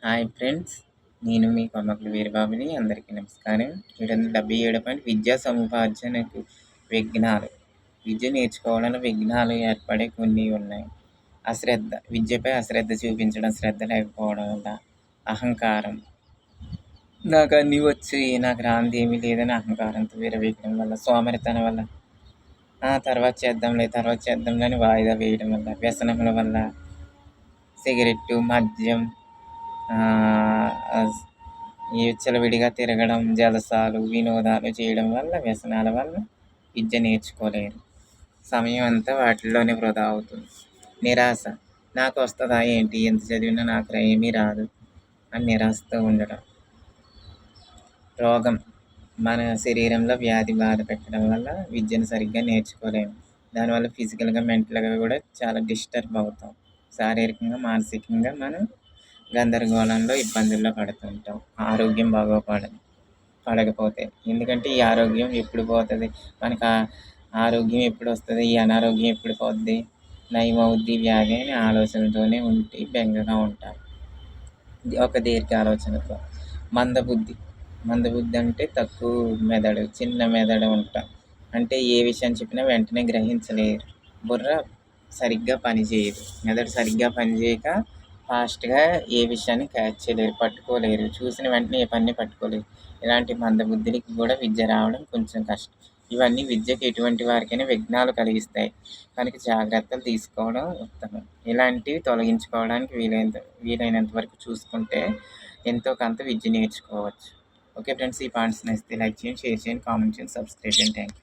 Hi friends. నేను మీ కొమ్మకుల వీరబాబుని. అందరికీ నమస్కారం. 777 పాయింట్ విద్యా సముపార్జనకు విఘ్నాలు. విద్య నేర్చుకోవడంలో విఘ్నాలు ఏర్పడే కొన్ని ఉన్నాయి. అశ్రద్ధ. విద్యపై అశ్రద్ధ చూపించడం, శ్రద్ధ లేకపోవడం వల్ల. అహంకారం. నాకు అన్నీ వచ్చి నాకు రానిది ఏమీ లేదని అహంకారంతో విరవీగడం వల్ల. సోమరితనం వల్ల తర్వాత చేద్దాంలే అని వాయిదా వేయడం వల్ల. వ్యసనముల వల్ల. సిగరెట్టు, మద్యం, విచ్చలవిడిగా తిరగడం, జలసాలు, వినోదాలు చేయడం వల్ల, వ్యసనాల వల్ల విద్య నేర్చుకోలేరు. సమయం అంతా వాటిల్లోనే వృధా అవుతుంది. నిరాశ. నాకు వస్తుందా ఏంటి, ఎంత చదివినా నాకు ఏమీ రాదు అని నిరాశతో ఉండడం. రోగం. మన శరీరంలో వ్యాధి బాధ పెట్టడం వల్ల విద్యను సరిగ్గా నేర్చుకోలేము. దానివల్ల ఫిజికల్గా, మెంటల్గా కూడా చాలా డిస్టర్బ్ అవుతాం. శారీరకంగా, మానసికంగా మనం గందరగోళంలో, ఇబ్బందుల్లో పడుతుంటాం. ఆరోగ్యం పడకపోతే. ఎందుకంటే ఈ ఆరోగ్యం ఎప్పుడు పోతుంది, మనకు ఆరోగ్యం ఎప్పుడు వస్తుంది, ఈ అనారోగ్యం ఎప్పుడు పోద్ది, నయమవుద్ది వ్యాధి అని ఆలోచనతోనే ఉండి బెంగగా ఉంటారు. ఒక దీర్ఘ ఆలోచనతో. మందబుద్ధి అంటే తక్కువ మెదడు, చిన్న మెదడు ఉంటాం. అంటే ఏ విషయం చెప్పినా వెంటనే గ్రహించలేరు. బుర్ర సరిగ్గా పనిచేయదు. మెదడు సరిగ్గా పనిచేయక ఫాస్ట్గా ఏ విషయాన్ని క్యాచ్ చేయలేరు, పట్టుకోలేరు. చూసిన వెంటనే ఏ పని పట్టుకోలేరు. ఇలాంటి మందబుద్ధులకి కూడా విద్య రావడం కొంచెం కష్టం. ఇవన్నీ విద్యకు ఎటువంటి వారికైనా విఘ్నాలు కలిగిస్తాయి. కనుక జాగ్రత్తలు తీసుకోవడం ఉత్తమం. ఇలాంటివి తొలగించుకోవడానికి వీలైనంత వరకు చూసుకుంటే ఎంతో కొంత విద్య నేర్చుకోవచ్చు. ఓకే ఫ్రెండ్స్, ఈ పాయింట్స్ నచ్చితే లైక్ చేయండి, షేర్ చేయండి, కామెంట్ చేయండి, సబ్స్క్రైబ్ చేయండి. Thank you.